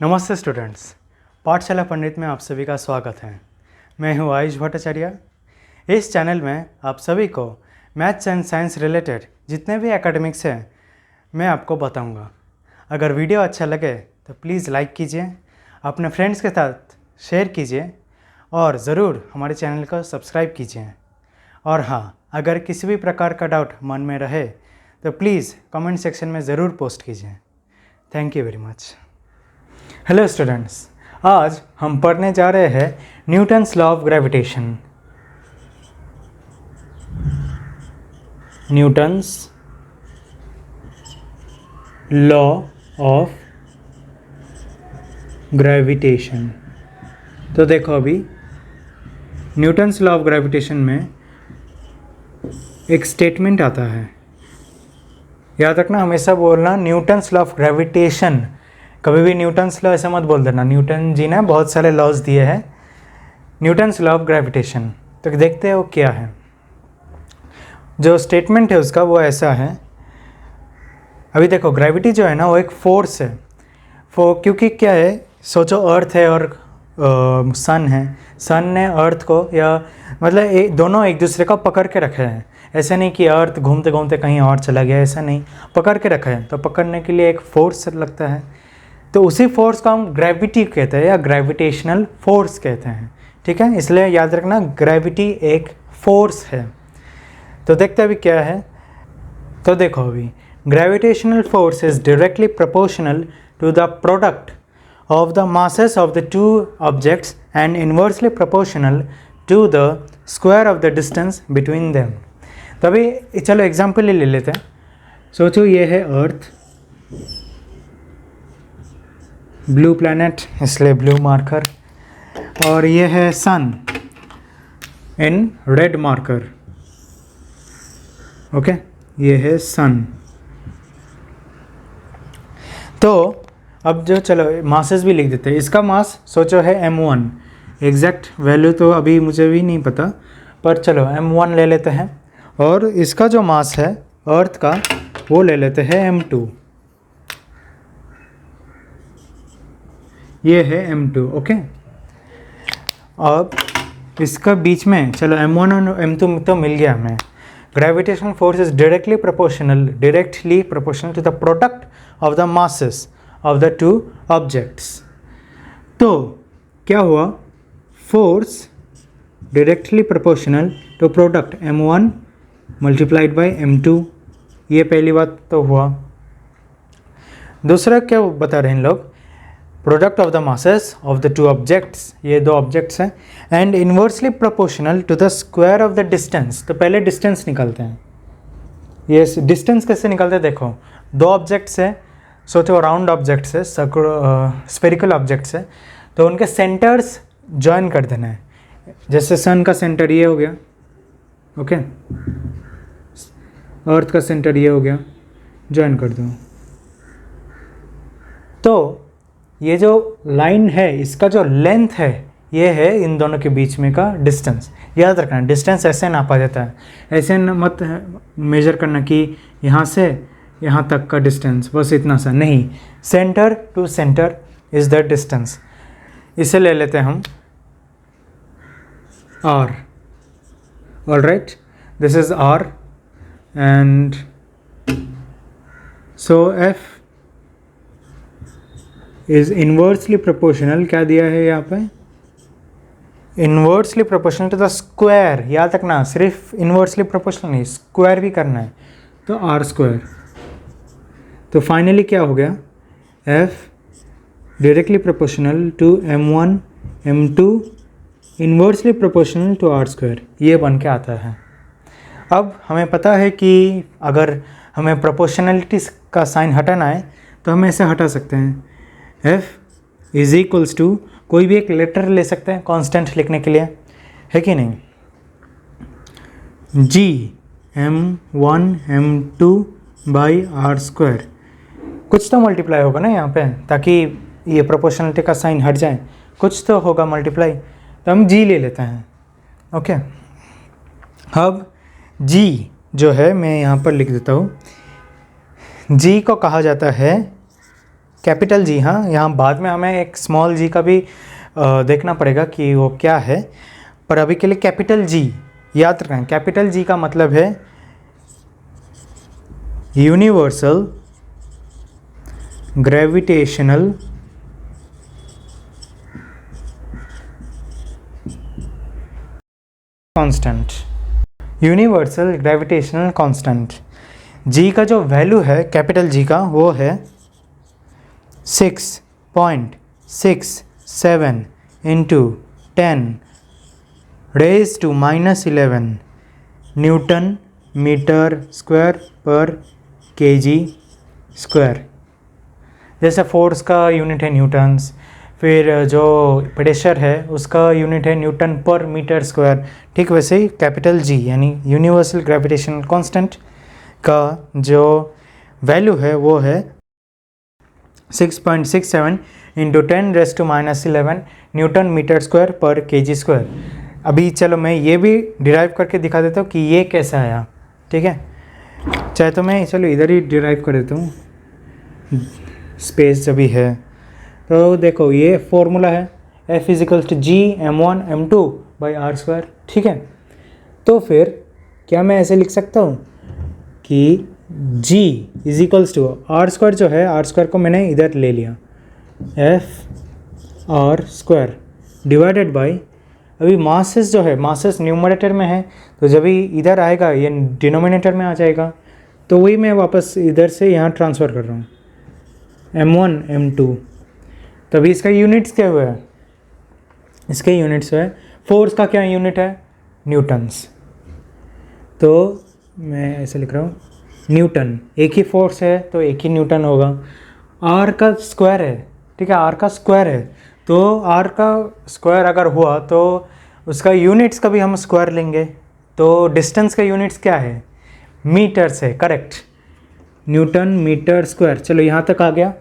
नमस्ते स्टूडेंट्स, पाठशाला पंडित में आप सभी का स्वागत है। मैं हूं आयुष भट्टाचार्य। इस चैनल में आप सभी को मैथ्स एंड साइंस रिलेटेड जितने भी एकेडमिक्स हैं मैं आपको बताऊंगा। अगर वीडियो अच्छा लगे तो प्लीज़ लाइक कीजिए, अपने फ्रेंड्स के साथ शेयर कीजिए और ज़रूर हमारे चैनल को सब्सक्राइब कीजिए। और हाँ, अगर किसी भी प्रकार का डाउट मन में रहे तो प्लीज़ कमेंट सेक्शन में ज़रूर पोस्ट कीजिए। Thank you very much. Hello students, आज हम पढ़ने जा रहे हैं Newton's law of gravitation. Newton's law of gravitation. तो देखो, अभी न्यूटन्स लॉ ऑफ ग्रेविटेशन में एक स्टेटमेंट आता है। याद रखना, हमेशा बोलना न्यूटन्स लॉ ऑफ ग्रेविटेशन, कभी भी न्यूटन्स लॉ ऐसा मत बोल देना। न्यूटन जी ने बहुत सारे लॉज दिए हैं। न्यूटन्स लॉ ऑफ ग्रेविटेशन, तो देखते हो क्या है। जो स्टेटमेंट है उसका वो ऐसा है। अभी देखो, ग्रेविटी जो है ना वो एक फोर्स है। क्योंकि क्या है, सोचो अर्थ है और सन है। सन ने अर्थ को या मतलब दोनों एक दूसरे को पकड़ के रखे हैं। ऐसा नहीं कि अर्थ घूमते घूमते कहीं और चला गया, ऐसा नहीं, पकड़ के रखा है। तो पकड़ने के लिए एक फोर्स लगता है, तो उसी फोर्स को हम ग्रेविटी कहते हैं या ग्रेविटेशनल फोर्स कहते हैं। ठीक है, इसलिए याद रखना ग्रेविटी एक फोर्स है। तो देखते अभी क्या है। तो देखो, अभी gravitational force is directly proportional to the product of the masses of the two objects and inversely proportional to the square of the distance between them। तो अभी चलो एग्जाम्पल ले लेते हैं। सोचो ये है अर्थ, ब्लू प्लैनेट इसलिए ब्लू मार्कर, और ये है सन इन रेड मार्कर। ओके, ये है सन। तो अब जो चलो मासेस भी लिख देते हैं। इसका मास सोचो है m1। एग्जैक्ट वैल्यू तो अभी मुझे भी नहीं पता, पर चलो m1 ले लेते हैं। और इसका जो मास है अर्थ का वो ले लेते हैं m2। ये है m2। ओके, अब इसका बीच में चलो m1 और m2 तो मिल गया हमें। Gravitational force is directly proportional to the product of the masses of the two objects। तो क्या हुआ, force directly proportional to product m1 multiplied by m2। ये पहली बात तो हुआ। दूसरा क्या बता रहे हैं इन लोग, product of the masses of the two objects, ये दो ऑब्जेक्ट्स हैं, and inversely proportional to the square of the distance. तो पहले डिस्टेंस निकालते हैं। ये डिस्टेंस कैसे निकालते हैं, देखो दो ऑब्जेक्ट्स है, सोचो राउंड ऑब्जेक्ट्स है, स्फेरिकल ऑब्जेक्ट्स है, तो उनके सेंटर्स ज्वाइन कर देना है। जैसे सन का सेंटर ये हो गया, ओके, अर्थ का सेंटर ये हो गया, ज्वाइन कर दो। तो ये जो लाइन है इसका जो लेंथ है ये है इन दोनों के बीच में का डिस्टेंस। याद रखना, डिस्टेंस ऐसे नापा जाता है, ऐसे मत मेजर करना कि यहाँ से यहाँ तक का डिस्टेंस बस इतना सा नहीं। Centre to centre is the distance. इसे ले लेते हैं हम r। All right, this is r and so f is inversely proportional, क्या दिया है यहाँ पे, inversely proportional to the square. याद रखना, सिर्फ इन्वर्सली प्रोपोर्शनल नहीं, स्क्वायर भी करना है, तो r स्क्वायर। तो फाइनली क्या हो गया, f directly proportional to m1 m2 inversely proportional to r square, ये बन के आता है। अब हमें पता है कि अगर हमें प्रोपोर्शनलिटी का साइन हटाना है तो हम ऐसे हटा सकते हैं। f इज इक्वल्स टू, कोई भी एक लेटर ले सकते हैं कांस्टेंट लिखने के लिए, है कि नहीं, g m1 m2 by r square. कुछ तो मल्टीप्लाई होगा ना यहाँ पे, ताकि ये प्रोपोर्शनलिटी का साइन हट जाए, कुछ तो होगा मल्टीप्लाई, तो हम g ले लेते हैं। ओके, अब g जो है मैं यहाँ पर लिख देता हूँ। g को कहा जाता है कैपिटल जी, हाँ, यहाँ बाद में हमें एक स्मॉल जी का भी देखना पड़ेगा कि वो क्या है, पर अभी के लिए कैपिटल जी याद रखें। कैपिटल जी का मतलब है universal gravitational constant. Universal gravitational constant जी का जो वैल्यू है कैपिटल जी का वो है 6.67 into 10⁻⁻11 Newton metre square per KG square. जैसे फोर्स का यूनिट है न्यूटन्स, फिर जो प्रेशर है उसका यूनिट है न्यूटन पर मीटर स्क्वायर, ठीक वैसे ही कैपिटल जी यानी यूनिवर्सल ग्रेविटेशनल कांस्टेंट का जो वैल्यू है वो है 6.67 into 10⁻⁻11 Newton metre square per KG square. अभी चलो मैं ये भी डिराइव करके दिखा देता हूँ कि ये कैसा आया, ठीक है। चाहे तो मैं चलो इधर ही डिराइव कर देता हूँ, स्पेस जब भी है तो देखो ये फॉर्मूला है F = G m1m2/r², ठीक है। तो फिर क्या मैं ऐसे लिख सकता हूँ कि G = जो है r² को मैंने इधर ले लिया F² डिवाइडेड बाई, अभी मासेस जो है मासेस न्यूमरेटर में है तो जब भी इधर आएगा ये डिनोमिनेटर में आ जाएगा, तो वही मैं वापस इधर से यहाँ ट्रांसफ़र कर रहा हूँ m1 m2। तभी इसका यूनिट्स क्या हुआ है, इसके यूनिट्स है फोर्स का क्या यूनिट है न्यूटन्स, तो मैं ऐसे लिख रहा हूँ न्यूटन, एक ही फोर्स है तो एक ही न्यूटन होगा। आर का स्क्वायर है, ठीक है, आर का स्क्वायर है तो आर का स्क्वायर अगर हुआ तो उसका यूनिट्स का भी हम स्क्वायर लेंगे, तो डिस्टेंस का यूनिट्स क्या है मीटर्स है, करेक्ट, न्यूटन मीटर स्क्वायर। चलो यहाँ तक आ गया।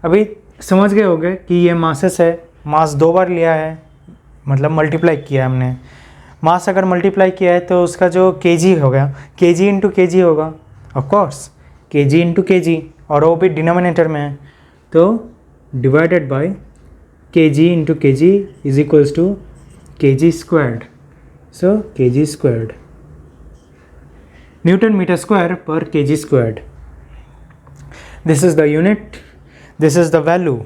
अभी समझ गए होंगे कि ये मासेस है, मास 2 बार लिया है मतलब मल्टीप्लाई किया है हमने। मास अगर मल्टीप्लाई किया है तो उसका जो केजी हो गया केजी इंटू केजी होगा, of course KG into KG, और वो भी डिनोमिनेटर में है तो divided by KG into KG is equals to KG squared, so KG squared newton metre square per KG squared. This is the unit, this is the value.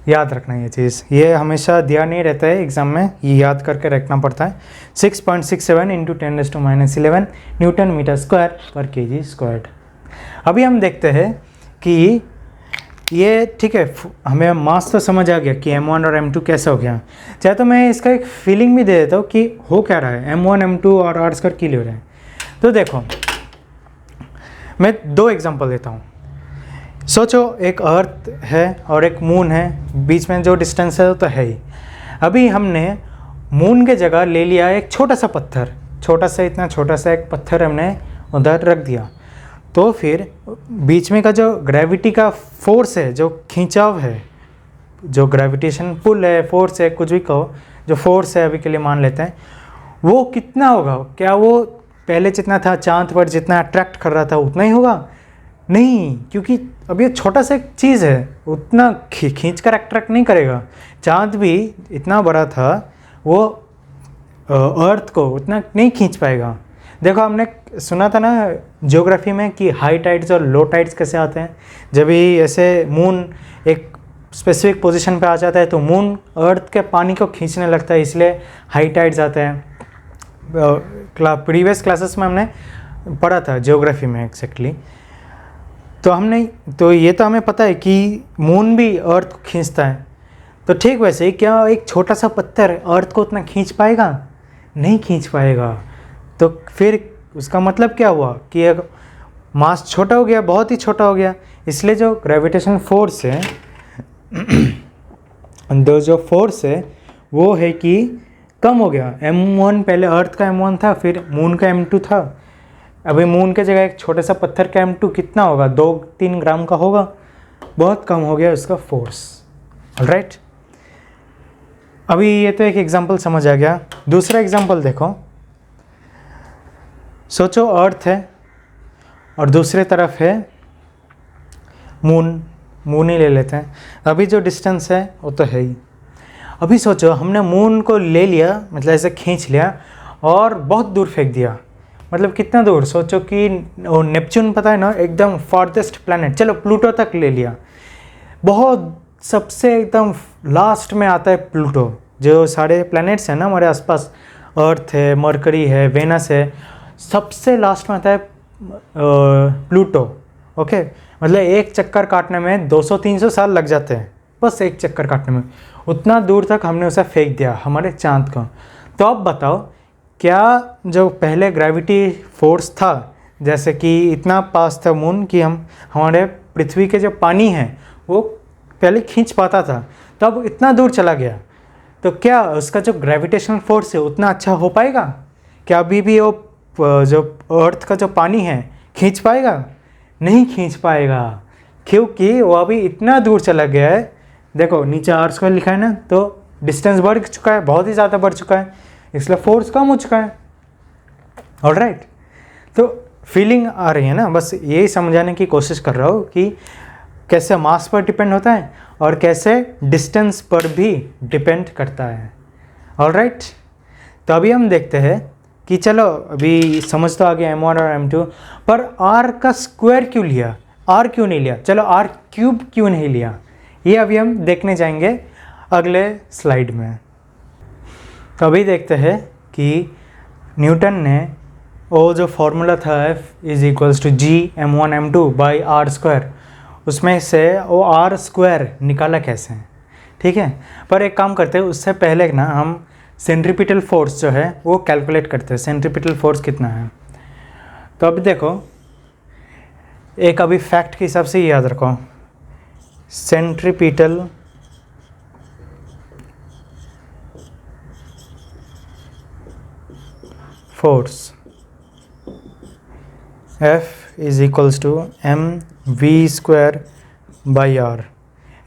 याद रखना ये चीज़, ये हमेशा दिया नहीं रहता है एग्ज़ाम में, ये याद करके रखना पड़ता है। 6.67 into 10⁻⁻11 Newton metre square per KG squared. अभी हम देखते हैं कि ये ठीक है, हमें मास तो समझ आ गया कि m1 और m2 कैसा हो गया। चाहे तो मैं इसका एक फीलिंग भी दे देता हूँ कि हो क्या रहा है, m1 m2 और r² क्यों ले रहे हैं। तो देखो मैं 2 एग्जांपल देता हूँ। सोचो एक अर्थ है और एक मून है, बीच में जो डिस्टेंस है वो तो है ही। अभी हमने मून के जगह ले लिया एक छोटा सा पत्थर, छोटा सा, इतना छोटा सा एक पत्थर हमने उधर रख दिया, तो फिर बीच में का जो ग्रेविटी का फोर्स है, जो खींचाव है, जो ग्रेविटेशन पुल है, फोर्स है, कुछ भी कहो, जो फोर्स है अभी के लिए मान लेते हैं, वो कितना होगा। क्या वो पहले जितना था चांद पर जितना अट्रैक्ट कर रहा था उतना ही होगा? नहीं, क्योंकि अब ये छोटा सा एक चीज़ है, उतना खींच कर अट्रैक्ट नहीं करेगा। चांद भी इतना बड़ा था, वो अर्थ को उतना नहीं खींच पाएगा। देखो हमने सुना था ना ज्योग्राफी में कि हाई टाइड्स और लो टाइड्स कैसे आते हैं। जब भी ऐसे मून एक स्पेसिफिक पोजीशन पे आ जाता है तो मून अर्थ के पानी को खींचने लगता है, इसलिए हाई टाइड्स आते हैं। प्रीवियस क्लासेस में हमने पढ़ा था ज्योग्राफी में एक्जैक्टली। तो ये तो हमें पता है कि मून भी अर्थ को खींचता है। तो ठीक वैसे ही क्या एक छोटा सा पत्थर अर्थ को उतना खींच पाएगा? नहीं खींच पाएगा। तो फिर उसका मतलब क्या हुआ कि मास छोटा हो गया, बहुत ही छोटा हो गया, इसलिए जो ग्रेविटेशन फोर्स है जो फोर्स है वो है कि कम हो गया। m1 पहले अर्थ का m1 था, फिर मून का m2 था। अभी मून के जगह एक छोटे सा पत्थर का m2 कितना होगा? 2-3 ग्राम का होगा, बहुत कम हो गया उसका फोर्स। ऑलराइट, अभी ये तो एक एग्जांपल समझ आ गया। दूसरा एग्जांपल देखो, सोचो अर्थ है और दूसरे तरफ है मून, मून ही ले लेते हैं। अभी जो डिस्टेंस है वो तो है ही। अभी सोचो हमने मून को ले लिया, मतलब ऐसे खींच लिया और बहुत दूर फेंक दिया। मतलब कितना दूर, सोचो कि वो नेपच्यून पता है ना, एकदम फारदेस्ट प्लैनेट, चलो प्लूटो तक ले लिया, बहुत सबसे एकदम लास्ट में आता है प्लूटो। जो सारे प्लैनेट्स हैं ना हमारे आसपास, अर्थ है, मरकरी है, वेनस है, सबसे लास्ट में आता है प्लूटो। ओके, मतलब एक चक्कर काटने में 200-300 साल लग जाते हैं, बस एक चक्कर काटने में। उतना दूर तक हमने उसे फेंक दिया, हमारे चांद को। तो अब बताओ, क्या जो पहले ग्रेविटी फोर्स था, जैसे कि इतना पास था मून कि हम हमारे पृथ्वी के जो पानी है वो पहले खींच पाता था, तो अब इतना दूर चला गया, तो क्या उसका जो ग्रेविटेशनल फोर्स है उतना अच्छा हो पाएगा? क्या अभी भी वो जो अर्थ का जो पानी है खींच पाएगा? नहीं खींच पाएगा, क्योंकि वो अभी इतना दूर चला गया है। देखो नीचे r² लिखा है ना, तो डिस्टेंस बढ़ चुका है, बहुत ही ज़्यादा बढ़ चुका है, इसलिए फोर्स कम हो चुका है। ऑलराइट, तो फीलिंग आ रही है ना, बस यही समझाने की कोशिश कर रहा हूँ कि कैसे मास पर डिपेंड होता है और कैसे डिस्टेंस पर भी डिपेंड करता है। ऑलराइट, तो अभी हम देखते हैं कि चलो अभी समझ तो आ गया m1 और m2, पर r का स्क्वायर क्यों लिया, r क्यों नहीं लिया, चलो r³ क्यों नहीं लिया, ये अभी हम देखने जाएंगे अगले स्लाइड में। तो अभी देखते हैं कि न्यूटन ने वो जो फॉर्मूला था F = g(m1m2/r²), उसमें से वो r² निकाला कैसे, ठीक है। पर एक काम करते हैं, उससे पहले ना हम सेंट्रीपिटल फोर्स जो है वो कैलकुलेट करते हैं, सेंट्रीपिटल फोर्स कितना है। तो अभी देखो, एक अभी फैक्ट के हिसाब से याद रखो, centripetal force F = mv²/r।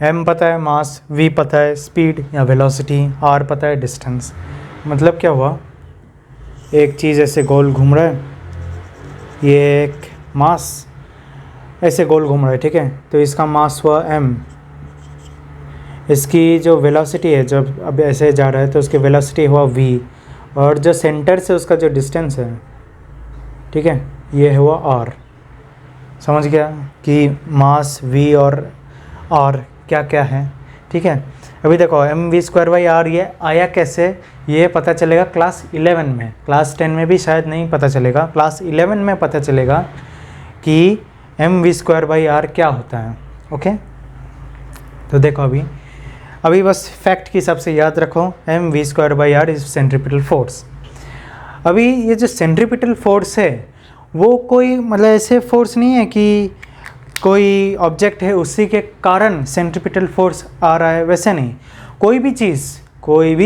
m पता है मास, v पता है स्पीड या वेलोसिटी, r पता है डिस्टेंस। मतलब क्या हुआ, एक चीज़ ऐसे गोल घूम रहा है, ये एक मास ऐसे गोल घूम रहा है, ठीक है, तो इसका मास हुआ m, इसकी जो वेलोसिटी है जब अब ऐसे जा रहा है तो उसकी वेलोसिटी हुआ v, और जो सेंटर से उसका जो डिस्टेंस है, ठीक है, ये हुआ r। समझ गया कि मास v और r क्या क्या है, ठीक है। अभी देखो mv²/r ये आया कैसे, ये पता चलेगा क्लास 11 में, क्लास 10 में भी शायद नहीं पता चलेगा, क्लास 11 में पता चलेगा कि mv²/r क्या होता है। ओके, तो देखो अभी बस फैक्ट के हिसाब से याद रखो, mv²/r इज सेंट्रीपिटल फोर्स। अभी ये जो सेंट्रीपिटल फोर्स है वो कोई मतलब ऐसे फोर्स नहीं है कि कोई ऑब्जेक्ट है उसी के कारण सेंट्रीपिटल फोर्स आ रहा है, वैसे नहीं। कोई भी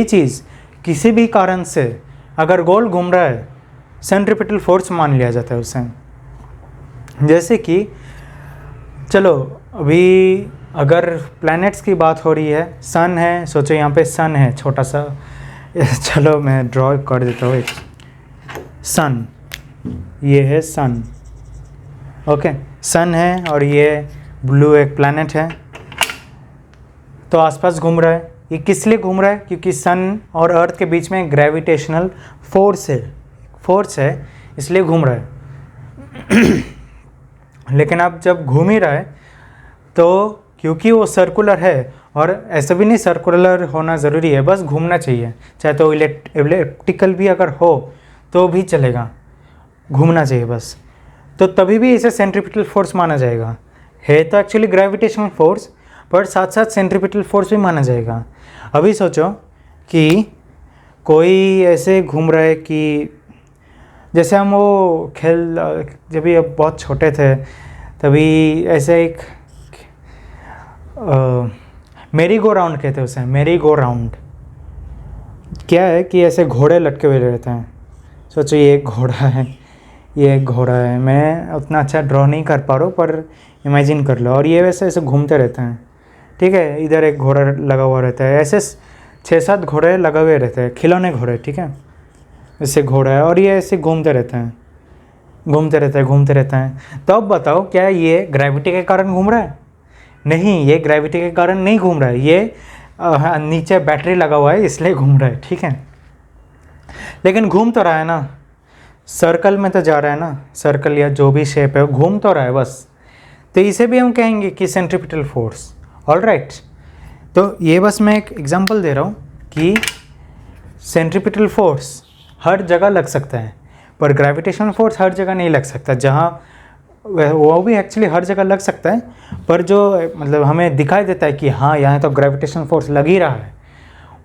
चीज़ किसी भी कारण से अगर गोल घूम रहा है, सेंट्रीपिटल फोर्स मान लिया जाता है उसे। जैसे कि चलो अभी अगर प्लैनेट्स की बात हो रही है, सन है, सोचो यहाँ पे सन है छोटा सा, चलो मैं ड्रॉ कर देता हूँ, एक सन, ये है सन। ओके, सन है और ये ब्लू एक प्लैनेट है, तो आसपास घूम रहा है। ये किस लिए घूम रहा है, क्योंकि सन और अर्थ के बीच में ग्रेविटेशनल फोर्स है, इसलिए घूम रहा है। लेकिन अब जब घूम ही रहा है तो क्योंकि वो सर्कुलर है, और ऐसा भी नहीं सर्कुलर होना ज़रूरी है, बस घूमना चाहिए, चाहे तो इलेप्टिकल भी अगर हो तो भी चलेगा, घूमना चाहिए बस, तो तभी भी इसे सेंट्रीपिटल फोर्स माना जाएगा। है तो एक्चुअली ग्रेविटेशनल फोर्स, पर साथ साथ सेंट्रीपिटल फोर्स भी माना जाएगा। अभी सोचो कि कोई ऐसे घूम रहा है कि जैसे हम वो खेल, जब भी अब बहुत छोटे थे तभी ऐसे एक मेरी गो राउंड कहते हैं उसे, मेरी गो राउंड। क्या है कि ऐसे घोड़े लटके हुए रहते हैं, सोचो ये एक घोड़ा है, ये एक घोड़ा है, मैं उतना अच्छा ड्रॉ नहीं कर पा रहा हूँ पर इमेजिन कर लो, और ये वैसे ऐसे घूमते रहते हैं, ठीक है, इधर एक घोड़ा लगा हुआ रहता है, ऐसे 6-7 घोड़े लगे हुए रहते हैं, खिलौने घोड़े, ठीक है, ऐसे घोड़ा है और ये ऐसे घूमते रहते हैं। तो अब बताओ क्या ये ग्रेविटी के कारण घूम रहा है? नहीं, ये ग्रेविटी के कारण नहीं घूम रहा है, ये नीचे बैटरी लगा हुआ है इसलिए घूम रहा है, ठीक है। लेकिन घूम तो रहा है ना, सर्कल में तो जा रहा है ना, सर्कल या जो भी शेप है वो घूम तो रहा है बस। तो इसे भी हम कहेंगे कि सेंट्रीपिटल फोर्स। ऑलराइट, तो ये बस मैं एक एग्जांपल दे रहा हूँ कि सेंट्रीपिटल फोर्स हर जगह लग सकता है, पर ग्रेविटेशनल फोर्स हर जगह नहीं लग सकता। जहाँ वो भी एक्चुअली हर जगह लग सकता है, पर जो मतलब हमें दिखाई देता है कि हाँ यहाँ तो ग्रेविटेशनल फोर्स लग ही रहा है,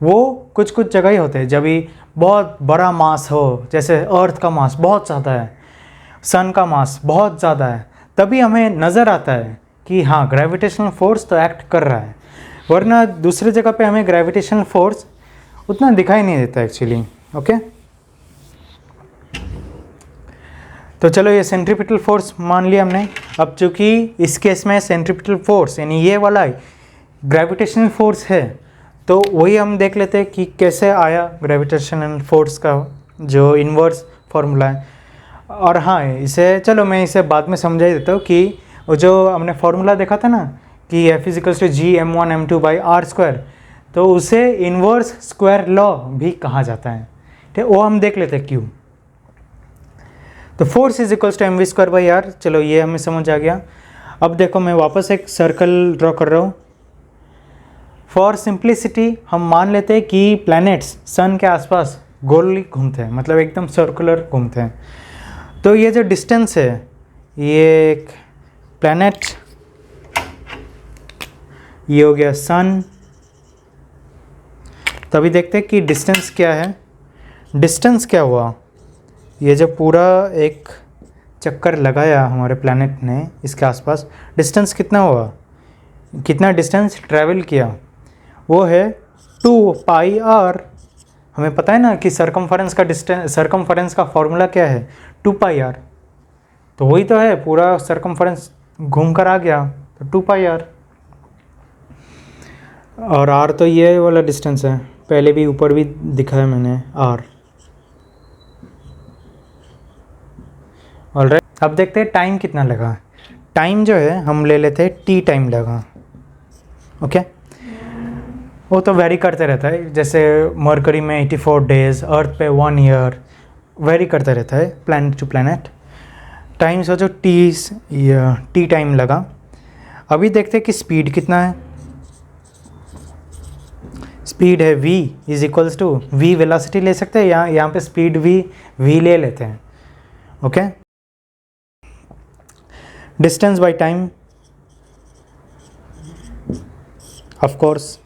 वो कुछ कुछ जगह ही होते हैं। जब भी बहुत बड़ा मास हो, जैसे अर्थ का मास बहुत ज़्यादा है, सन का मास बहुत ज़्यादा है, तभी हमें नज़र आता है कि हाँ ग्रेविटेशनल फोर्स तो एक्ट कर रहा है, वरना दूसरी जगह पे हमें ग्रेविटेशनल फोर्स उतना दिखाई नहीं देता एक्चुअली। ओके, तो चलो ये सेंट्रीपिटल फोर्स मान लिया हमने। अब चूँकि इस केस में सेंट्रीपिटल फोर्स यानी ये वाला ग्रेविटेशनल फोर्स है, तो वही हम देख लेते हैं कि कैसे आया ग्रेविटेशनल फोर्स का जो इन्वर्स फार्मूला है। और हाँ, इसे चलो मैं इसे बाद में समझा देता हूँ कि वो जो हमने फार्मूला देखा था ना कि F=G m1m2/r², तो उसे इन्वर्स स्क्वायर लॉ भी कहा जाता है, ठीक है। वो हम देख लेते हैं क्यों। तो फोर्स =mv²/r, चलो ये हमें समझ आ गया। अब देखो मैं वापस एक सर्कल ड्रॉ कर रहा हूँ। फॉर सिंप्लिसिटी हम मान लेते हैं कि प्लैनेट्स सन के आसपास गोल घूमते हैं, मतलब एकदम सर्कुलर घूमते हैं। तो ये जो डिस्टेंस है, ये एक प्लैनेट, ये हो गया सन। तभी देखते हैं कि डिस्टेंस क्या है। डिस्टेंस क्या हुआ, ये जो पूरा एक चक्कर लगाया हमारे प्लैनेट ने इसके आसपास, डिस्टेंस कितना हुआ, कितना डिस्टेंस ट्रैवल किया, वो है 2πr। हमें पता है ना कि सरकमफरेंस का डिस्टेंस, सरकमफरेंस का फॉर्मूला क्या है, 2πr। तो वही तो है, पूरा सरकमफरेंस घूम कर आ गया, तो 2πr। और r तो ये वाला डिस्टेंस है, पहले भी ऊपर भी दिखाया मैंने r। ऑलराइट, अब देखते हैं टाइम कितना लगा। टाइम जो है हम ले लेते हैं t टाइम लगा। ओके, वो तो वेरी करते रहता है, जैसे मरकरी में 84 डेज, अर्थ पे 1 ईयर, वेरी करता रहता है प्लैनेट टू प्लैनेट। टाइम सोचो टी टाइम लगा। अभी देखते हैं कि स्पीड कितना है। स्पीड है v वेलोसिटी ले सकते हैं, यहाँ पे स्पीड v ले लेते हैं। Okay, distance by time of course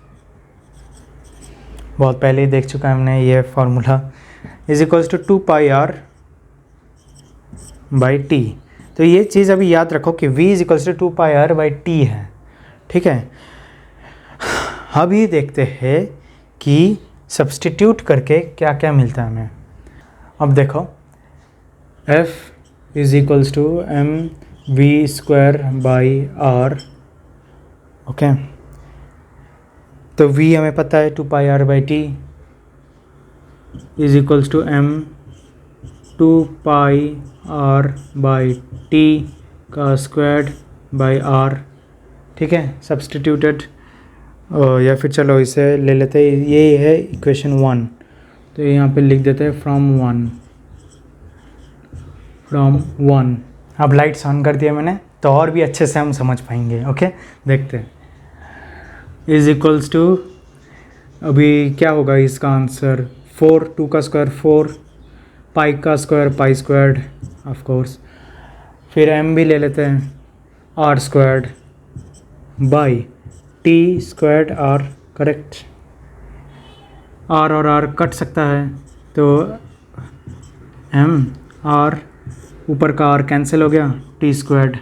बहुत पहले ही देख चुका है हमने ये फार्मूला, =2πr/t। तो ये चीज़ अभी याद रखो कि v=2πr/t है, ठीक है। अभी देखते हैं कि सब्सटीट्यूट करके क्या क्या मिलता है हमें। अब देखो F=mv²/r। ओके, तो v हमें पता है 2πr/t m²/r/t²/r, ठीक है, सब्सटीट्यूटेड। या फिर चलो इसे ले लेते हैं, ये है इक्वेशन 1, तो यहाँ पे लिख देते हैं फ्रॉम वन। अब लाइट्स ऑन कर दिया मैंने, तो और भी अच्छे से हम समझ पाएंगे। ओके, देखते हैं। =, अभी क्या होगा इसका आंसर, 4, 2 का स्क्वायर 4, पाई का स्क्वायर π², ऑफ कोर्स। फिर m भी ले लेते हैं, r² by t²r, correct. r और r कट सकता है, तो m r ऊपर का r कैंसिल हो गया, t²।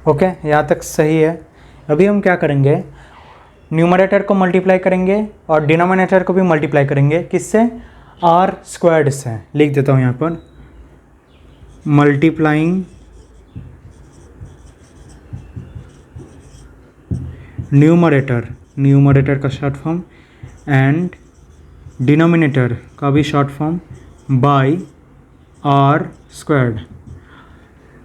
ओके, यहाँ तक सही है। अभी हम क्या करेंगे, न्यूमरेटर को मल्टीप्लाई करेंगे और डिनोमिनेटर को भी मल्टीप्लाई करेंगे, किससे, r² से। लिख देता हूँ यहाँ पर, मल्टीप्लाइंग न्यूमरेटर का शॉर्ट फॉर्म एंड डिनोमिनेटर का भी शॉर्ट फॉर्म बाय r²।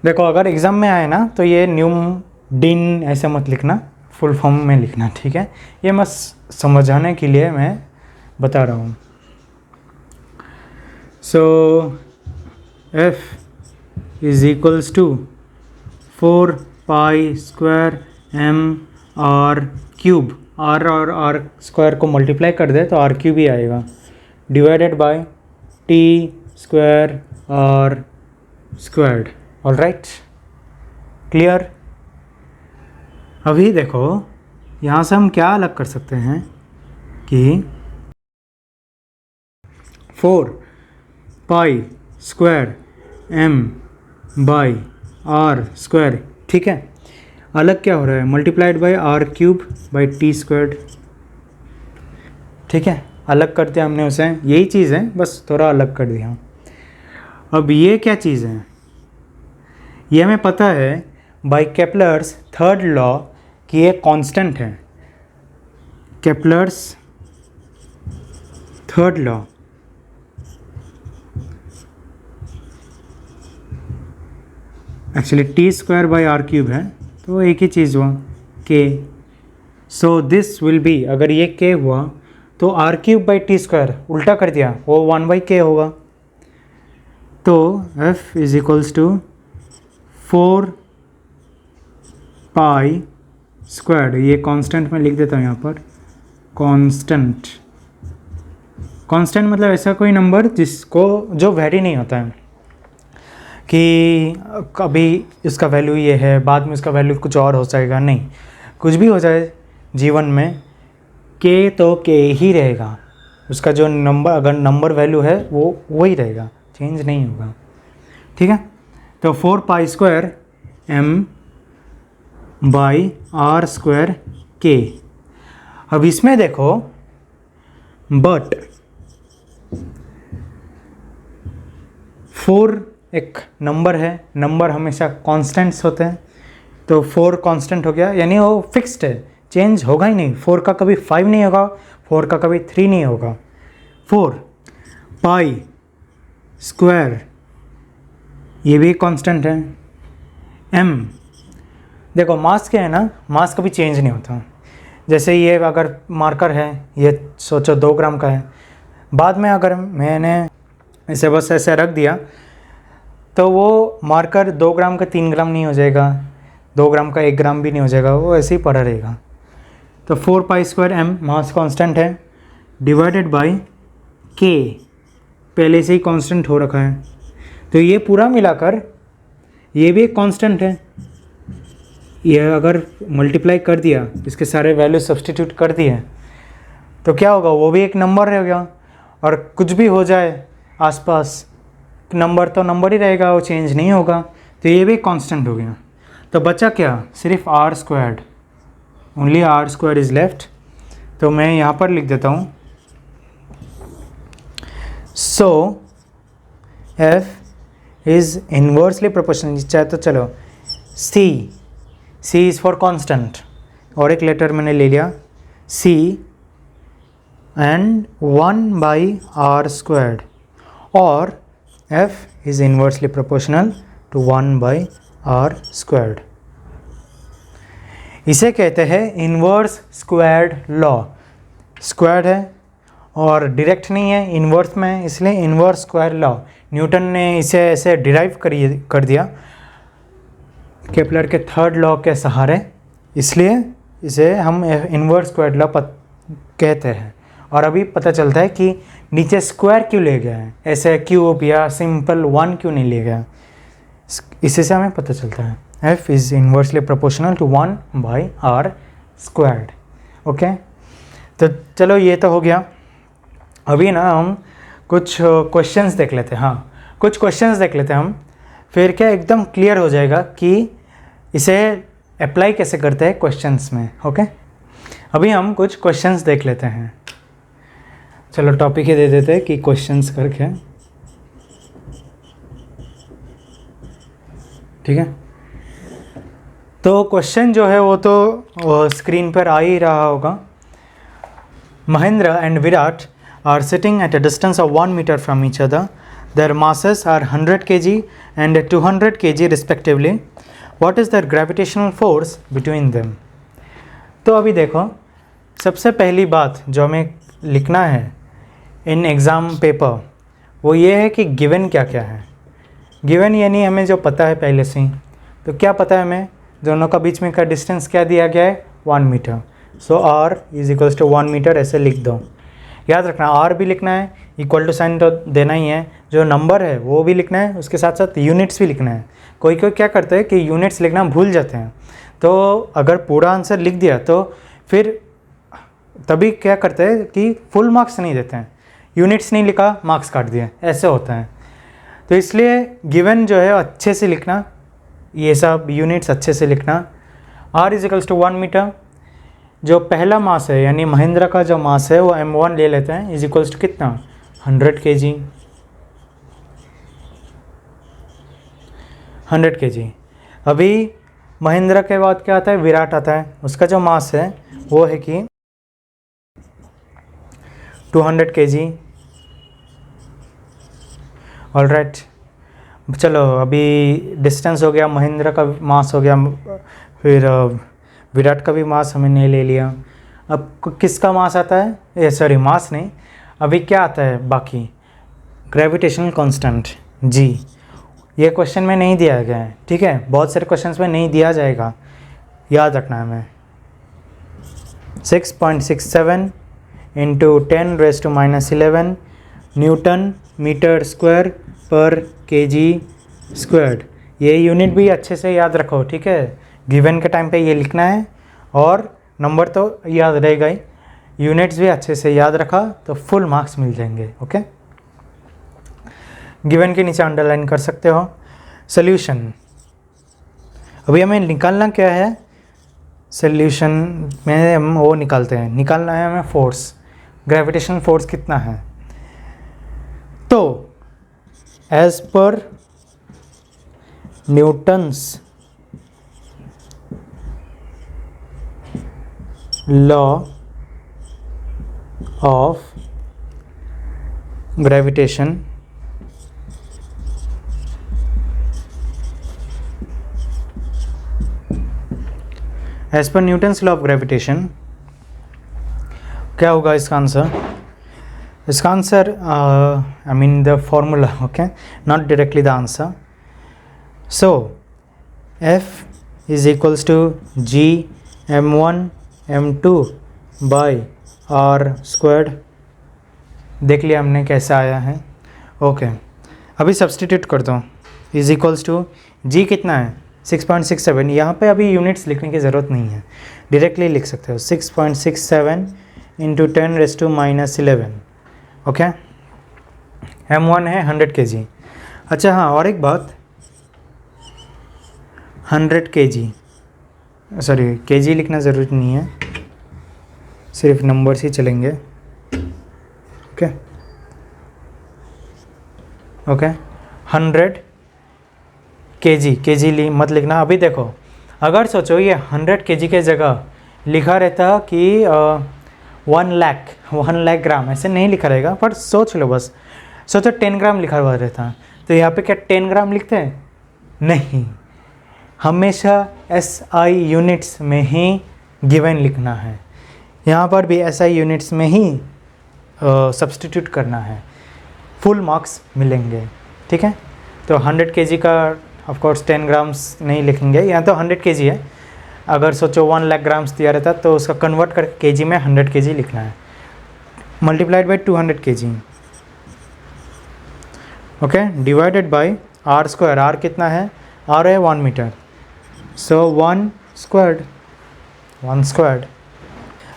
देखो अगर एग्ज़ाम में आए ना तो ये न्यूमडीन ऐसे मत लिखना, फुल फॉर्म में लिखना, ठीक है। ये मैं समझाने के लिए मैं बता रहा हूँ। So F is equals to 4 pi square m r cube, r और आर स्क्वायर को मल्टीप्लाई कर दे तो आर क्यूब ही आएगा, divided by t square r squared. All right, clear. अभी देखो यहाँ से हम क्या अलग कर सकते हैं कि 4 pi square m by r square, ठीक है। अलग क्या हो रहा है, multiplied by r cube by t squared, ठीक है। अलग कर दिया हमने उसे, यही चीज़ है बस थोड़ा अलग कर दिया। अब ये क्या चीज़ है, ये हमें पता है बाय केपलर्स थर्ड लॉ कि ये कांस्टेंट है। Kepler's third law, actually t square by r cube है तो एक ही चीज़ हुआ के। सो दिस विल बी, अगर ये के हुआ तो r cube by t square उल्टा कर दिया, वो 1 बाई के होगा। तो F is equals to 4 pi square, ये कांस्टेंट में लिख देता हूँ यहाँ पर, कांस्टेंट। कांस्टेंट मतलब ऐसा कोई नंबर जिसको जो वेरी नहीं होता है कि कभी इसका वैल्यू ये है बाद में इसका वैल्यू कुछ और हो जाएगा, नहीं, कुछ भी हो जाए जीवन में के तो के ही रहेगा, उसका जो नंबर अगर नंबर वैल्यू है वो वही रहेगा, चेंज नहीं होगा, ठीक है। तो 4 pi square m by r square K. अब इसमें देखो बट 4 एक नंबर है, नंबर हमेशा कांस्टेंट्स होते हैं, तो 4 कांस्टेंट हो गया, यानी वो फिक्स्ड है, चेंज होगा ही नहीं। 4 का कभी 5 नहीं होगा, 4 का कभी 3 नहीं होगा। 4 पाई स्क्वायर, ये भी कांस्टेंट है। m, देखो मास क्या है ना, मास कभी चेंज नहीं होता। जैसे ये अगर मार्कर है, ये सोचो 2 ग्राम का है, बाद में अगर मैंने इसे बस ऐसे रख दिया तो वो मार्कर 2 ग्राम का 3 ग्राम नहीं हो जाएगा, 2 ग्राम का 1 ग्राम भी नहीं हो जाएगा, वो ऐसे ही पड़ा रहेगा। तो 4 pi square m mass constant है, डिवाइडेड बाय के, पहले से ही कांस्टेंट हो रखा है, तो ये पूरा मिलाकर ये भी एक कांस्टेंट है। ये अगर मल्टीप्लाई कर दिया, इसके सारे वैल्यू सब्सटीट्यूट कर दिए तो क्या होगा, वो भी एक नंबर रह गया, और कुछ भी हो जाए आसपास नंबर तो नंबर ही रहेगा, वो चेंज नहीं होगा, तो ये भी कांस्टेंट हो गया। तो बचा क्या, सिर्फ r squared, only r square is left. तो मैं यहाँ पर लिख देता हूँ, so F is inversely proportional, चाहे तो चलो सी इज़ फॉर कांस्टेंट, और एक लेटर मैंने ले लिया सी, एंड 1 बाई आर स्क्वायर्ड, और f is inversely proportional to 1 by r squared। इसे कहते हैं इन्वर्स स्क्वायर्ड लॉ। स्क्वायर्ड है और डायरेक्ट नहीं है, इन्वर्स में है, इसलिए इन्वर्स स्क्वायर लॉ। न्यूटन ने इसे ऐसे डिराइव कर दिया केपलर के थर्ड लॉ के सहारे, इसलिए इसे हम इन्वर्स स्क्वायर्ड लॉ कहते हैं। और अभी पता चलता है कि नीचे स्क्वायर क्यों ले गया है, ऐसे क्यूब या सिंपल 1 क्यों नहीं ले गया, इसी से हमें पता चलता है f is inversely proportional to 1 by r squared. Okay, तो चलो ये तो हो गया। अभी ना हम कुछ क्वेश्चंस देख लेते हैं। हाँ, कुछ क्वेश्चंस देख लेते हैं हम, फिर क्या एकदम क्लियर हो जाएगा कि इसे अप्लाई कैसे करते हैं क्वेश्चंस में। ओके, अभी हम कुछ क्वेश्चंस देख लेते हैं। चलो टॉपिक ही दे देते हैं कि क्वेश्चंस करके, ठीक है। तो क्वेश्चन जो है वो तो स्क्रीन पर आ ही रहा होगा। Mahendra and Virat are sitting at a distance of 1 metre from each other. their masses are 100 kg and 200 kg respectively. What is the gravitational force between them? तो अभी देखो, सबसे पहली बात जो हमें लिखना है इन एग्ज़ाम पेपर वो ये है कि गिवन क्या क्या है। गिवन यानी हमें जो पता है पहले से ही, तो क्या पता है हमें, दोनों का बीच में का डिस्टेंस क्या दिया गया है, 1 metre. So r is equals to 1 metre ऐसे लिख दो। याद रखना r भी लिखना है, इक्वल टू साइन तो देना ही है, जो नंबर है वो भी लिखना है, उसके साथ साथ यूनिट्स भी लिखना है। कोई कोई क्या करते हैं कि यूनिट्स लिखना भूल जाते हैं, तो अगर पूरा आंसर लिख दिया तो फिर तभी क्या करते हैं कि फुल मार्क्स नहीं देते हैं, यूनिट्स नहीं लिखा मार्क्स काट दिए, ऐसे होता है। तो इसलिए गिवन जो है अच्छे से लिखना, ये सब यूनिट्स अच्छे से लिखना। r is equals to 1 metre. जो पहला मास है यानी महिंद्रा का जो मास है वो m1 ले लेते हैं, इज इक्वल्स टू कितना, 100 kg। 100 kg। अभी महिंद्रा के बाद क्या आता है, विराट आता है, उसका जो मास है वो है कि 200 kg। ऑलराइट, चलो अभी डिस्टेंस हो गया, महिंद्रा का मास हो गया, फिर विराट का भी मास हमने ले लिया। अब किसका मास आता है, ये सॉरी मास नहीं, अभी क्या आता है बाकी, ग्रेविटेशनल कांस्टेंट जी। ये क्वेश्चन में नहीं दिया गया है, ठीक है, बहुत सारे क्वेश्चंस में नहीं दिया जाएगा, याद रखना है हमें। 6.67 into 10⁻⁻11 Newton metre square per KG squared. ये यूनिट भी अच्छे से याद रखो, ठीक है, गिवन के टाइम पे ये लिखना है, और नंबर तो याद रहेगा ही, यूनिट्स भी अच्छे से याद रखा तो फुल मार्क्स मिल जाएंगे। ओके, गिवन के नीचे अंडरलाइन कर सकते हो। सोल्यूशन, अभी हमें निकालना क्या है, सोल्यूशन में हम वो निकालना है हमें फोर्स, ग्रेविटेशनल फोर्स कितना है। तो एज पर Newton's law of gravitation, as पर न्यूटन्स लॉ ऑफ ग्रेविटेशन क्या होगा इसका आंसर? इसका answer I mean the formula, okay, not directly the answer. So F is equals to G m1 m2 by r squared. देख लिया हमने कैसा आया है। ओके, अभी सब्सटीट्यूट कर दो, इज इक्वल्स टू G कितना है, 6.67। यहाँ पे अभी यूनिट्स लिखने की ज़रूरत नहीं है, डायरेक्टली लिख सकते हो, 6.67 इंटू 10⁻⁻11। ओके, m1 है 100 kg। अच्छा हाँ, और एक बात, 100 kg, सॉरी kg लिखना ज़रूरी नहीं है, सिर्फ नंबर्स ही चलेंगे। ओके ओके, 100 kg मत लिखना। अभी देखो, अगर सोचो ये 100 kg के जगह लिखा रहता कि 1 लाख ग्राम, ऐसे नहीं लिखा रहेगा, पर सोच लो, बस सोचो 10 ग्राम लिखा हुआ रहता, तो यहाँ पे क्या 10 ग्राम लिखते हैं? नहीं, हमेशा SI यूनिट्स में ही गिवन लिखना है। यहाँ पर भी SI यूनिट्स में ही सब्सटीट्यूट करना है, फुल मार्क्स मिलेंगे, ठीक है। तो 100 kg का ऑफ कोर्स 10 ग्राम्स नहीं लिखेंगे, यहाँ तो 100 kg है। अगर सोचो 1 लाख ग्राम्स दिया रहता तो उसका कन्वर्ट करके केजी में 100 kg लिखना है, multiplied by 200 kg, okay, divided by r square. r कितना है? r है 1 मीटर, सो 1 स्क्वायर्ड।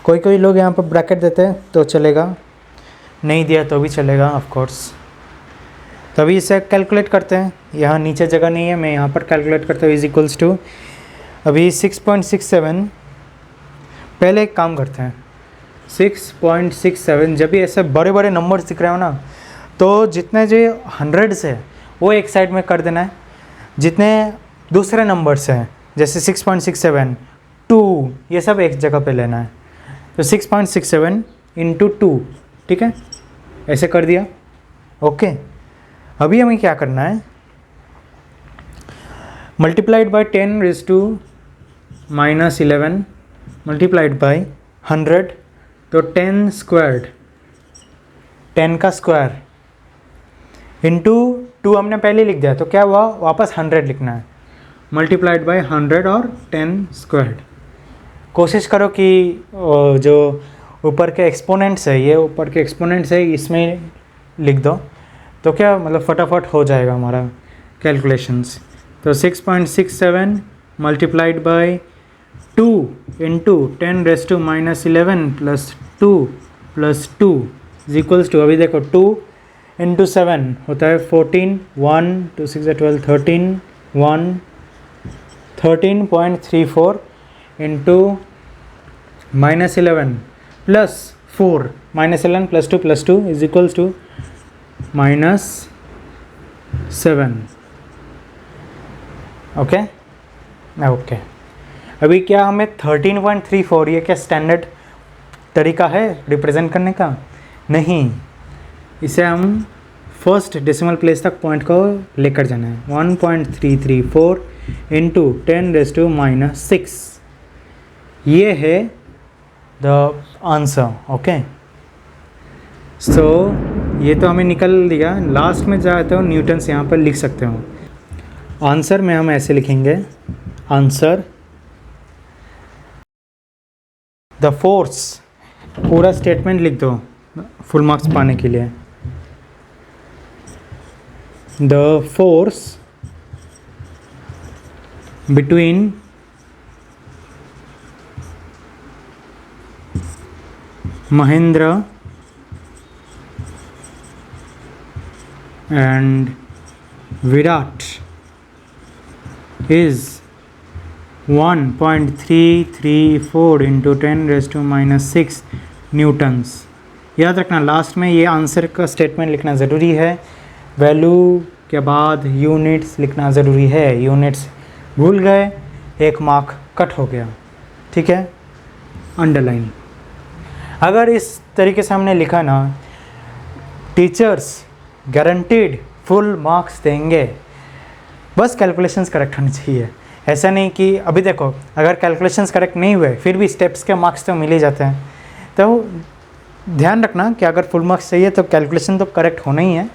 कोई लोग यहाँ पर ब्रैकेट देते हैं तो चलेगा, नहीं दिया तो भी चलेगा ऑफ कोर्स। तभी इसे कैलकुलेट करते हैं, यहाँ नीचे जगह नहीं है, मैं यहाँ पर कैलकुलेट करता हूँ, इज इक्वल्स टू अभी 6.67। पहले एक काम करते हैं, 6.67, जब भी ऐसे बड़े बड़े नंबर्स दिख रहे हो ना, तो जितने जो हंड्रेड्स है वो एक साइड में कर देना है, जितने दूसरे नंबर्स हैं जैसे 6.67, 2, ये सब एक जगह पे लेना है। तो 6.67 इंटू 2, ठीक है, ऐसे कर दिया। ओके, अभी हमें क्या करना है, मल्टीप्लाइड बाय 10⁻⁻11 मल्टीप्लाइड बाय 100, तो 10 स्क्वायर्ड, 10 का स्क्वायर इंटू 2 हमने पहले लिख दिया, तो क्या हुआ, वापस 100 लिखना है, मल्टीप्लाइड बाय 100 और 10 स्क्वायर्ड। कोशिश करो कि जो ऊपर के एक्सपोनेंट्स है, ये ऊपर के एक्सपोनेंट्स है, इसमें लिख दो, तो क्या मतलब फटाफट हो जाएगा हमारा कैलकुलेशंस। तो 6.67 multiplied by 2 into 10⁻⁻11 plus 2 plus 2 is equals to, अभी देखो 2 इंटू 7 होता है 14, 1 2 6 12 13, 1 13.34 into -11 plus 4, -11 plus 2 plus 2 is equals to -7। Okay okay, अभी क्या हमें 13.34, ये क्या स्टैंडर्ड तरीका है रिप्रेजेंट करने का? नहीं, इसे हम फर्स्ट डेसिमल प्लेस तक पॉइंट को लेकर जाना है। 1.334 इंटू 10⁻⁻6, ये है द आंसर। ओके, सो ये तो हमें निकल दिया। लास्ट में जाते हो न्यूटन्स यहाँ पर लिख सकते हो। आंसर में हम ऐसे लिखेंगे, आंसर द फोर्स, पूरा स्टेटमेंट लिख दो फुल मार्क्स पाने के लिए। The force between Mahindra and Virat is 1.334 into 10⁻⁻6 Newton's. याद रखना लास्ट में ये आंसर का स्टेटमेंट लिखना ज़रूरी है, वैल्यू के बाद यूनिट्स लिखना ज़रूरी है। यूनिट्स भूल गए, 1 मार्क कट हो गया, ठीक है, अंडरलाइन। अगर इस तरीके से हमने लिखा ना, टीचर्स गारंटीड फुल मार्क्स देंगे, बस कैलकुलेशंस करेक्ट होनी चाहिए। ऐसा नहीं कि अभी देखो, अगर कैलकुलेशंस करेक्ट नहीं हुए फिर भी स्टेप्स के मार्क्स तो मिल ही जाते हैं। तो ध्यान रखना कि अगर फुल मार्क्स चाहिए तो कैलकुलेशन तो करेक्ट होना ही है,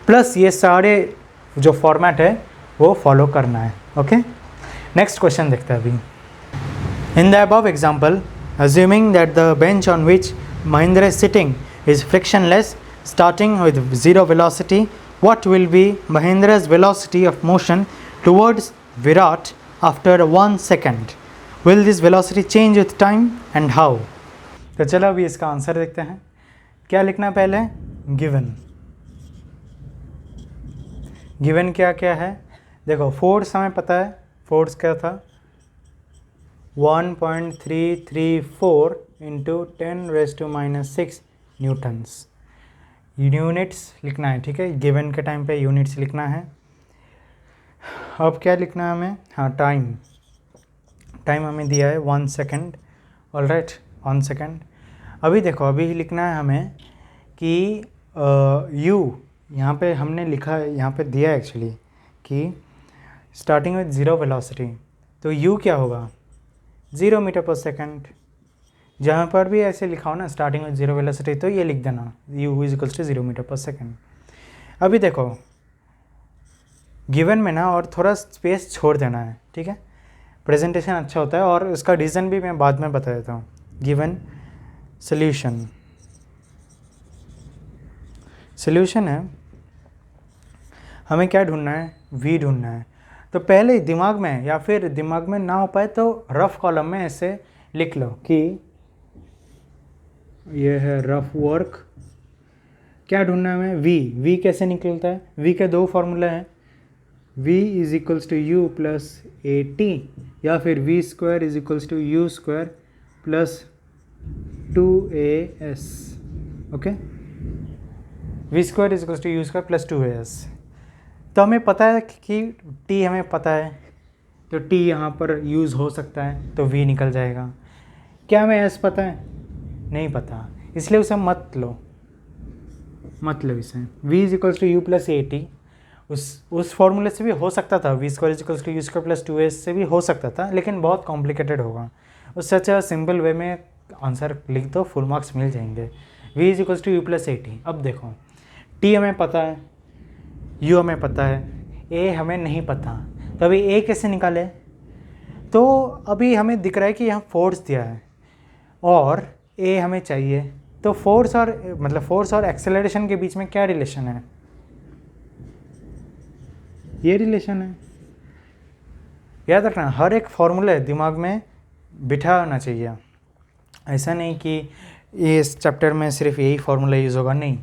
प्लस ये सारे जो फॉर्मेट है वो फॉलो करना है। ओके, नेक्स्ट क्वेश्चन देखते हैं अभी। In the above example, assuming that the bench on which Mahindra is sitting is frictionless, starting with 0 velocity, what will be Mahindra's velocity of motion towards Virat after 1 second? Will this velocity change with time and how? तो चलो अभी इसका answer देखते हैं। क्या लिखना है पहले? गिवन। गिवन क्या क्या है देखो, फोर्स हमें पता है, फोर्स क्या था, 1.334 इंटू 10⁻⁻6 न्यूटन्स। यूनिट्स लिखना है, ठीक है, गिवन के टाइम पे यूनिट्स लिखना है। अब क्या लिखना है हमें, हाँ टाइम, टाइम हमें दिया है 1 सेकेंड, ऑलराइट 1 सेकेंड। अभी देखो, अभी लिखना है हमें कि यू, यहाँ पे हमने लिखा है, यहाँ पे दिया है एक्चुअली कि स्टार्टिंग विद 0 वेलोसिटी, तो यू क्या होगा, 0 मीटर पर सेकेंड। जहाँ पर भी ऐसे लिखा हो ना स्टार्टिंग विद 0 वेलोसिटी, तो ये लिख देना u is equals to 0 metre per second. अभी देखो गिवन में ना और थोड़ा स्पेस छोड़ देना है, ठीक है, प्रेजेंटेशन अच्छा होता है। और उसका रीज़न भी मैं बाद में बता देता हूँ। गिवन सोल्यूशन, सोल्यूशन है, हमें क्या ढूंढना है, v ढूंढना है। तो पहले दिमाग में, या फिर दिमाग में ना हो पाए तो रफ कॉलम में ऐसे लिख लो कि ये है रफ वर्क। क्या ढूंढना है हमें, v कैसे निकलता है, v के 2 फार्मूला हैं, v is equals to u plus a t, या फिर v square is equals to u square plus 2as। Okay, v square is equals to u square plus 2as। तो हमें पता है कि t हमें पता है, तो t यहाँ पर यूज़ हो सकता है, तो v निकल जाएगा। क्या हमें s पता है, नहीं पता, इसलिए उसे मत लो। मतलब इसे v is equals to u plus a t, उस फॉर्मूले से भी हो सकता था, v square is equals to u square plus 2a से भी हो सकता था, लेकिन बहुत कॉम्प्लिकेटेड होगा। उससे अच्छा सिंपल वे में आंसर लिख दो, फुल मार्क्स मिल जाएंगे। v is equals to u plus a t. अब देखो t हमें पता है, u हमें पता है, a हमें नहीं पता, तो अभी a कैसे निकाले? तो अभी हमें दिख रहा है कि यहाँ फोर्स दिया है और a हमें चाहिए, तो फोर्स और एक्सेलरेशन के बीच में क्या रिलेशन है? ये रिलेशन है। याद रखना, हर एक फॉर्मूला दिमाग में बिठा होना चाहिए। ऐसा नहीं कि इस चैप्टर में सिर्फ यही फार्मूला यूज़ होगा, नहीं,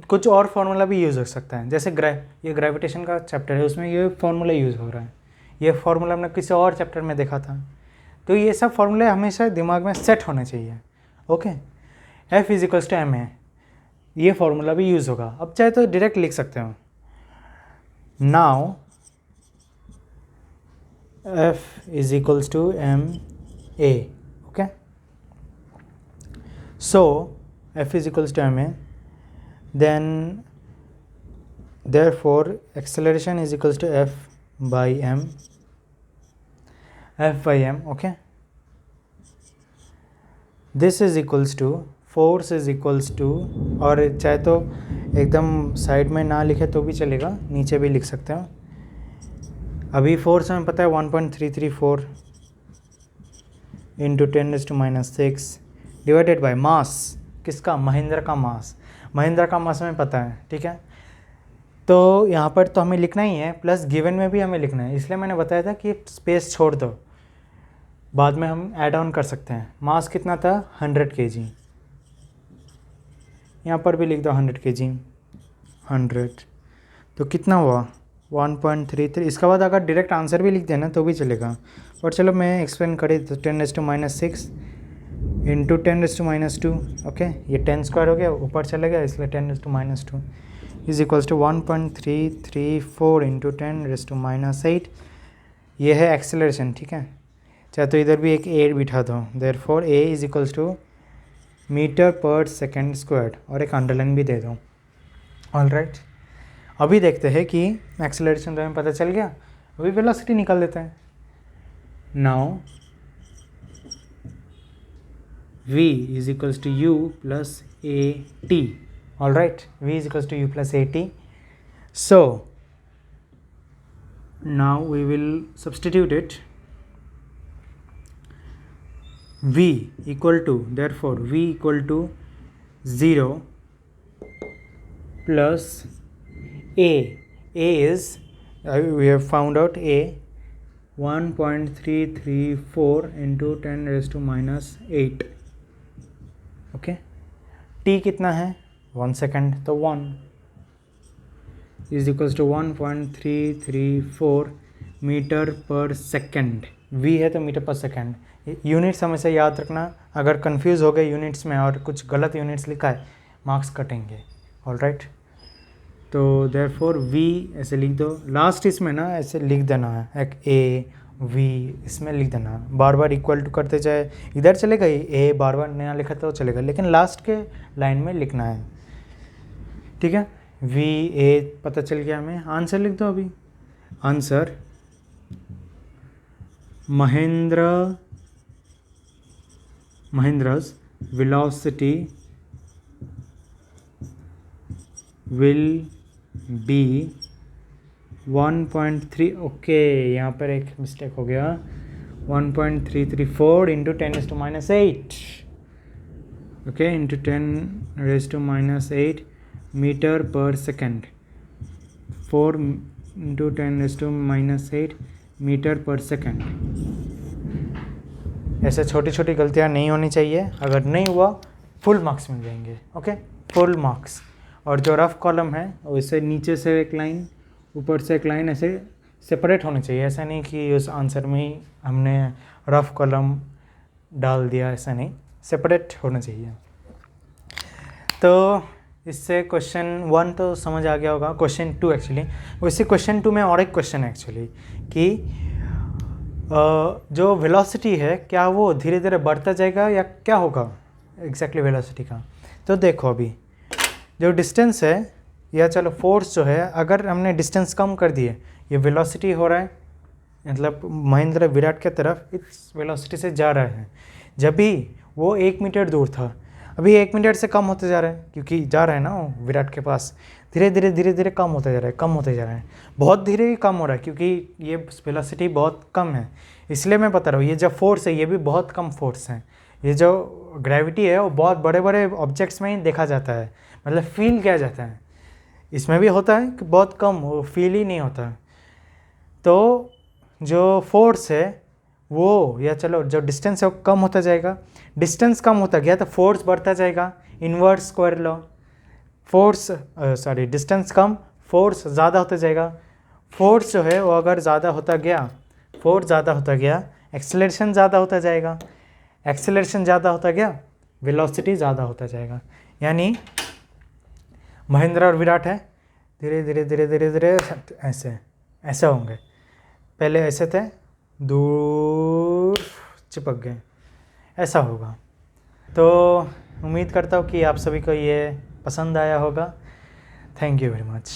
कुछ और फार्मूला भी यूज़ हो सकता है। जैसे ये ग्रेविटेशन का चैप्टर है, उसमें ये फार्मूला यूज़ हो रहा है, ये फार्मूला हमने किसी और चैप्टर में देखा था। तो ये सब फार्मूले हमेशा दिमाग में सेट होने चाहिए। Okay, F is equals to m है, ये फार्मूला भी यूज़ होगा। अब चाहे तो डायरेक्ट लिख सकते हो, now F is equals to ma, okay, so F is equals to ma, then therefore acceleration is equals to F by m, okay, this is equals to force is equals to, और चाहे तो एकदम side में ना लिखे तो भी चलेगा, नीचे भी लिख सकते हो। अभी फोर्स हमें पता है 1.334 इंटू 10⁻⁶ डिवाइडेड बाय मास, किसका? महेंद्र का मास। महेंद्र का मास हमें पता है, ठीक है। तो यहाँ पर तो हमें लिखना ही है, प्लस गिवन में भी हमें लिखना है, इसलिए मैंने बताया था कि स्पेस छोड़ दो, बाद में हम ऐड ऑन कर सकते हैं। मास कितना था? 100 kg, यहाँ पर भी लिख दो 100 kg, 100, तो कितना हुआ? 1.33। इसके बाद अगर डायरेक्ट आंसर भी लिख देना तो भी चलेगा, और चलो मैं एक्सप्लेन करें तो 10⁻⁶ इंटू 10⁻², ओके, ये 10 स्क्वायर हो गया, ऊपर चला गया, इसलिए 10⁻² इज इक्वल्स टू 1.334 इंटू 10⁻⁸। ये है एक्सेलरेशन, ठीक है। चाहे तो इधर भी एक a बिठा दो, therefore a is equals to मीटर/सेकंड², और एक अंडरलाइन भी दे दो। ऑलराइट, अभी देखते हैं कि एक्सेलरेशन तो हमें पता चल गया, अभी वेलोसिटी निकाल देते हैं। Now v is equals to u plus a t. Alright, v is equals to u plus a t. So now we will substitute it. v equal to, therefore v equal to 0 plus a is, we have found out a 1.334 into 10⁻⁸, okay. t कितना है? 1 second, तो 1 is equals to 1.334 मीटर/सेकेंड। v है तो मीटर/सेकेंड। Units हमेशा याद रखना, अगर confuse हो गए यूनिट्स में और कुछ गलत यूनिट्स लिखा है, मार्क्स कटेंगे। ऑलराइट, तो देयरफॉर v ऐसे लिख दो, लास्ट इसमें ना ऐसे लिख देना है, एक a v इसमें लिख देना, बार बार इक्वल टू करते जाए, इधर चलेगा a बार बार नया लिखा तो चलेगा, लेकिन लास्ट के लाइन में लिखना है, ठीक है। v a पता चल गया हमें, आंसर लिख दो अभी। Answer, Mahendra's velocity will be 1.3, okay, यहाँ पर एक मिस्टेक हो गया, 1.334 इंटू 10⁻⁸, ओके, इंटू 10⁻⁸ मीटर/सेकेंड, 4 इंटू 10⁻⁸ मीटर/सेकेंड। ऐसे छोटी छोटी गलतियाँ नहीं होनी चाहिए, अगर नहीं हुआ फुल मार्क्स मिल जाएंगे, ओके, फुल मार्क्स। और जो रफ कॉलम है वैसे नीचे से एक लाइन, ऊपर से एक लाइन, ऐसे सेपरेट होने चाहिए। ऐसा नहीं कि उस आंसर में ही हमने रफ कॉलम डाल दिया, ऐसा नहीं, सेपरेट होना चाहिए। तो इससे क्वेश्चन 1 तो समझ आ गया होगा। क्वेश्चन 2 एक्चुअली, वैसे क्वेश्चन 2 में और एक क्वेश्चन है एक्चुअली कि जो वेलोसिटी है क्या वो धीरे धीरे बढ़ता जाएगा या क्या होगा एग्जैक्टली वेलोसिटी का। तो देखो अभी जो डिस्टेंस है या चलो फोर्स जो है, अगर हमने डिस्टेंस कम कर दिए, ये वेलोसिटी हो रहा है, मतलब महेंद्र विराट के तरफ इस वेलोसिटी से जा रहा है। जब भी वो 1 मीटर दूर था, अभी 1 मीटर से कम होते जा रहा है, क्योंकि जा रहा है ना वो विराट के पास, धीरे धीरे कम होते जा रहा है, कम होते जा रहा है, बहुत धीरे ही कम हो रहा है, क्योंकि ये वेलोसिटी बहुत कम है। इसलिए मैं बता रहा हूँ, ये जो फोर्स है ये भी बहुत कम फोर्स है। ये जो ग्रेविटी है वो बहुत बड़े बड़े ऑब्जेक्ट्स में ही देखा जाता है, मतलब फील किया जाता है। इसमें भी होता है कि बहुत कम, वो फील ही नहीं होता। तो जो फोर्स है वो, या चलो जो डिस्टेंस है वो कम होता जाएगा, डिस्टेंस कम होता गया तो फोर्स बढ़ता जाएगा, इन्वर्स स्क्वायर लॉ। डिस्टेंस कम, फोर्स ज़्यादा होता जाएगा। फोर्स जो है वो अगर ज़्यादा होता गया, फोर्स ज़्यादा होता गया, एक्सेलरेशन ज़्यादा होता जाएगा, एक्सेलरेशन ज़्यादा होता गया, वेलोसिटी ज़्यादा होता जाएगा। यानी महेंद्र और विराट है, धीरे धीरे धीरे धीरे धीरे ऐसे होंगे, पहले ऐसे थे, दूर चिपक गए, ऐसा होगा। तो उम्मीद करता हूँ कि आप सभी को ये पसंद आया होगा। Thank you very much.